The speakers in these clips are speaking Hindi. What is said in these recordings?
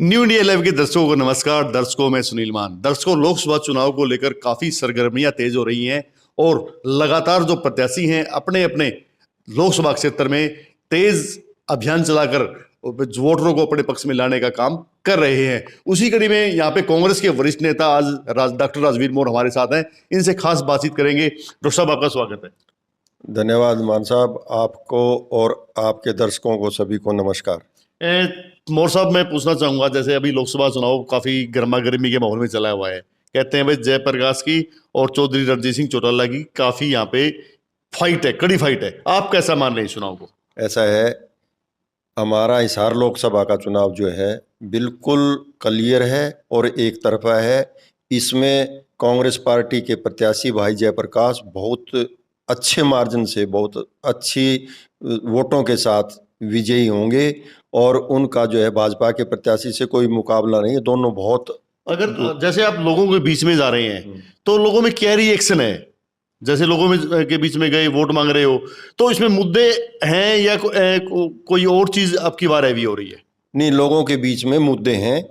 न्यू इंडिया लाइव के दर्शकों को नमस्कार। दर्शकों मैं सुनील मान। दर्शकों, लोकसभा चुनाव को लेकर काफी सरगर्मियां तेज हो रही हैं और लगातार जो प्रत्याशी हैं अपने अपने लोकसभा क्षेत्र में तेज अभियान चलाकर वोटरों को अपने पक्ष में लाने का काम कर रहे हैं। उसी कड़ी में यहाँ पे कांग्रेस के वरिष्ठ नेता आज डॉक्टर राजवीर मोर हमारे साथ हैं। इनसे खास बातचीत करेंगे। डॉक्टर साहब, आपका स्वागत है। धन्यवाद मान साहब, आपको और आपके दर्शकों को सभी को नमस्कार। मोर साहब, मैं पूछना चाहूंगा, जैसे अभी लोकसभा चुनाव काफी गर्मा गर्मी के माहौल में चला हुआ है। कहते हैं भाई जयप्रकाश की और चौधरी रणजीत सिंह चौटाला की काफी यहाँ पे फाइट है, कड़ी फाइट है। आप कैसा मान रहे हैं इस चुनाव को? ऐसा है, हमारा हिसार लोकसभा का चुनाव जो है बिल्कुल क्लियर है और एक तरफा है। इसमें कांग्रेस पार्टी के प्रत्याशी भाई जयप्रकाश बहुत अच्छे मार्जिन से, बहुत अच्छी वोटों के साथ विजयी होंगे और उनका जो है भाजपा के प्रत्याशी से कोई मुकाबला नहीं है। दोनों बहुत अगर जैसे आप लोगों के बीच में जा रहे हैं तो लोगों में क्या रिएक्शन है? जैसे लोगों में के बीच में गए वोट मांग रहे हो, तो इसमें मुद्दे हैं या कोई और चीज आपकी बार हैवी हो रही है? नहीं, लोगों के बीच में मुद्दे हैं।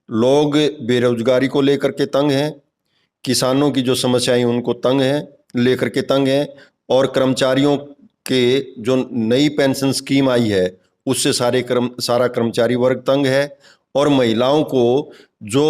लोग बेरोजगारी को लेकर के तंग हैं, किसानों की जो समस्याएं उनको तंग हैं, लेकर के तंग हैं, और कर्मचारियों के जो नई पेंशन स्कीम आई है उससे सारा कर्मचारी वर्ग तंग है। और महिलाओं को जो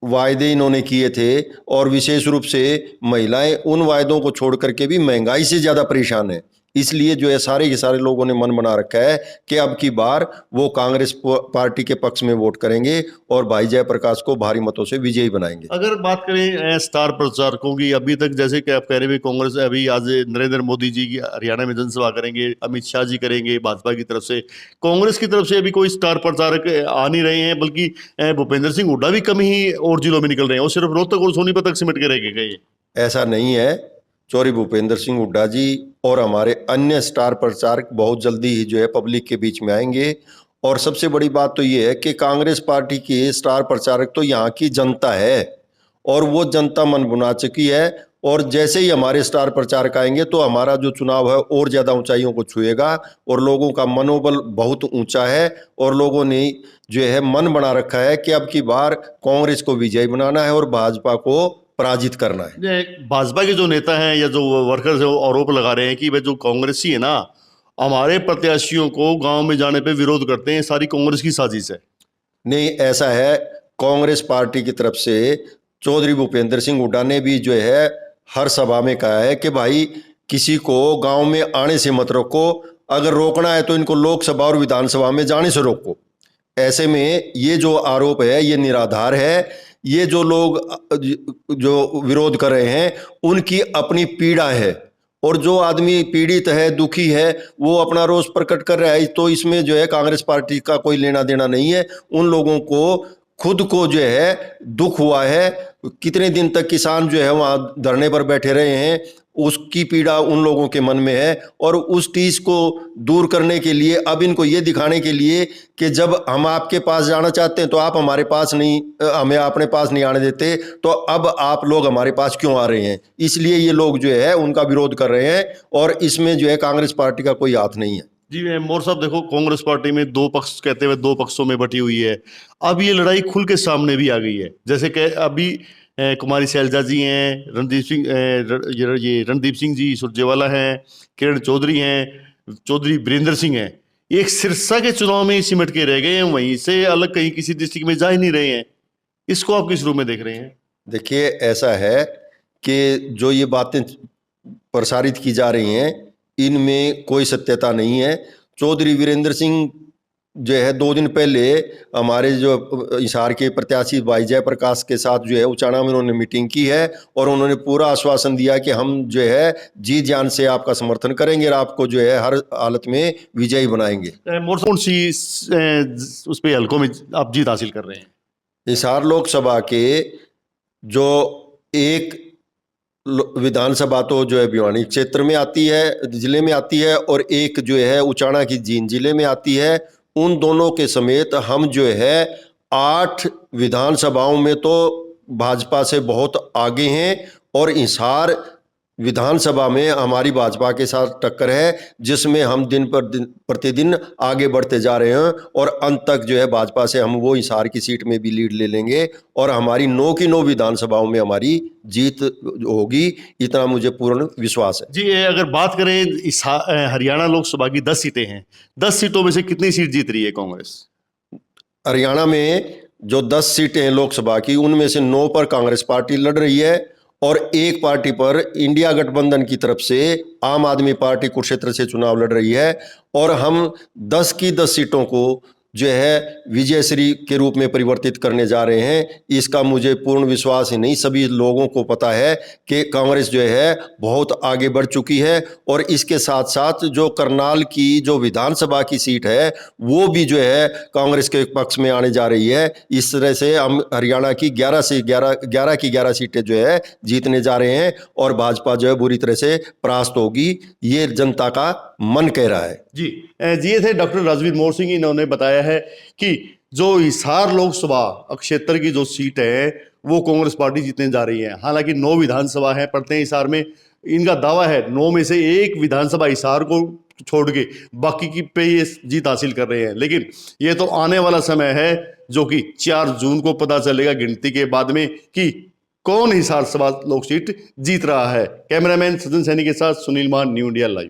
वायदे इन्होंने किए थे, और विशेष रूप से महिलाएं उन वायदों को छोड़ करके भी महंगाई से ज़्यादा परेशान है। इसलिए जो है सारे के सारे लोगों ने मन बना रखा है कि अब की बार वो कांग्रेस पार्टी के पक्ष में वोट करेंगे और भाई जयप्रकाश को भारी मतों से विजयी बनाएंगे। अगर बात करें स्टार प्रचारकों की, अभी तक जैसे कि आप कह रहे हैं कांग्रेस अभी आज नरेंद्र मोदी जी की हरियाणा में जनसभा करेंगे, अमित शाह जी करेंगे भाजपा की तरफ से। कांग्रेस की तरफ से अभी कोई स्टार प्रचारक आ नहीं रहे हैं, बल्कि भूपेंद्र सिंह हुड्डा भी कम ही और जिलों में निकल रहे हैं। वो सिर्फ रोहतक और सोनीपत तक सिमट के रह गए। ऐसा नहीं है। चौधरी भूपेंद्र सिंह हुड्डा जी और हमारे अन्य स्टार प्रचारक बहुत जल्दी ही जो है पब्लिक के बीच में आएंगे। और सबसे बड़ी बात तो ये है कि कांग्रेस पार्टी के स्टार प्रचारक तो यहाँ की जनता है और वो जनता मन बुना चुकी है। और जैसे ही हमारे स्टार प्रचारक आएंगे तो हमारा जो चुनाव है और ज़्यादा ऊंचाइयों को छुएगा और लोगों का मनोबल बहुत ऊंचा है। और लोगों ने जो है मन बना रखा है कि अब की बार कांग्रेस को विजयी बनाना है और भाजपा को पराजित करना है। भाजपा के जो नेता हैं या जो वर्कर्स है वो आरोप लगा रहे हैं कि भाई जो कांग्रेसी है ना, हमारे प्रत्याशियों को गांव में जाने पे विरोध करते हैं, सारी कांग्रेस की साजिश है। नहीं, ऐसा है। कांग्रेस पार्टी की तरफ से चौधरी भूपेंद्र सिंह हुड्डा ने भी जो है हर सभा में कहा है कि भाई किसी को गांव में आने से मत रोको, अगर रोकना है तो इनको लोकसभा और विधानसभा में जाने से रोको। ऐसे में ये जो आरोप है ये निराधार है। ये जो लोग जो विरोध कर रहे हैं उनकी अपनी पीड़ा है, और जो आदमी पीड़ित है, दुखी है, वो अपना रोष प्रकट कर रहा है। तो इसमें जो है कांग्रेस पार्टी का कोई लेना देना नहीं है। उन लोगों को खुद को जो है दुख हुआ है, कितने दिन तक किसान जो है वहाँ धरने पर बैठे रहे हैं, उसकी पीड़ा उन लोगों के मन में है। और उस चीज़ को दूर करने के लिए अब इनको ये दिखाने के लिए कि जब हम आपके पास जाना चाहते हैं तो आप हमारे पास नहीं, हमें अपने पास नहीं आने देते, तो अब आप लोग हमारे पास क्यों आ रहे हैं, इसलिए ये लोग जो है उनका विरोध कर रहे हैं। और इसमें जो है कांग्रेस पार्टी का कोई हाथ नहीं है। जी मोर साहब, देखो कांग्रेस पार्टी में दो पक्ष कहते हुए दो पक्षों में बटी हुई है। अब ये लड़ाई खुल के सामने भी आ गई है। जैसे कि अभी कुमारी शैलजा जी हैं, ये रणदीप सिंह जी सुरजेवाला हैं, किरण चौधरी हैं, चौधरी वीरेंद्र सिंह हैं। एक सिरसा के चुनाव में ही सिमट के रह गए हैं, वहीं से अलग कहीं किसी डिस्ट्रिक्ट में जा ही नहीं रहे हैं। इसको आप किस रूप में देख रहे हैं? देखिए, ऐसा है कि जो ये बातें प्रसारित की जा रही हैं इनमें कोई सत्यता नहीं है। चौधरी वीरेंद्र सिंह जो है 2 दिन पहले हमारे जो हिसार के प्रत्याशी भाई जयप्रकाश के साथ जो है उचाना में उन्होंने मीटिंग की है और उन्होंने पूरा आश्वासन दिया कि हम जो है जी जान से आपका समर्थन करेंगे और आपको जो है हर हालत में विजयी बनाएंगे। कौन सी उस पे हलकों में आप जीत हासिल कर रहे हैं? हिसार लोकसभा के जो एक विधानसभा तो जो है भिवानी क्षेत्र में आती है, जिले में आती है, और एक जो है उचाना की जींद जिले में आती है। उन दोनों के समेत हम जो है 8 विधानसभाओं में तो भाजपा से बहुत आगे हैं। और हिसार विधानसभा में हमारी भाजपा के साथ टक्कर है, जिसमें हम दिन प्रतिदिन आगे बढ़ते जा रहे हैं और अंत तक जो है भाजपा से हम वो हिसार की सीट में भी लीड ले लेंगे और हमारी 9 की 9 विधानसभाओं में हमारी जीत होगी, इतना मुझे पूर्ण विश्वास है। जी, अगर बात करें हरियाणा लोकसभा की 10 सीटें हैं, 10 सीटों में से कितनी सीट जीत रही है कांग्रेस? हरियाणा में जो 10 सीटें हैं लोकसभा की, उनमें से 9 पर कांग्रेस पार्टी लड़ रही है और एक पार्टी पर इंडिया गठबंधन की तरफ से आम आदमी पार्टी कुरुक्षेत्र से चुनाव लड़ रही है और हम 10 की 10 सीटों को जो है विजयश्री के रूप में परिवर्तित करने जा रहे हैं। इसका मुझे पूर्ण विश्वास ही नहीं, सभी लोगों को पता है कि कांग्रेस जो है बहुत आगे बढ़ चुकी है और इसके साथ साथ जो करनाल की जो विधानसभा की सीट है वो भी जो है कांग्रेस के पक्ष में आने जा रही है। इस तरह से हम हरियाणा की 11 की 11 सीटें जो है जीतने जा रहे हैं और भाजपा जो है बुरी तरह से परास्त होगी, ये जनता का मन कह रहा है। जी, ये थे डॉक्टर राजवीर मोर सिंह। इन्होंने बताया है कि जो हिसार लोकसभा क्षेत्र की जो सीट है वो कांग्रेस पार्टी जीतने जा रही है। हालांकि 9 विधानसभा है पड़ते हैं हिसार में, इनका दावा है 9 में से एक विधानसभा हिसार को छोड़ के बाकी की पे ये जीत हासिल कर रहे हैं। लेकिन ये तो आने वाला समय है जो कि 4 जून को पता चलेगा गिनती के बाद में कि कौन हिसार सभा लोक सीट जीत रहा है। कैमरामैन सज्जन सैनी के साथ सुनील मान, न्यू इंडिया लाइव।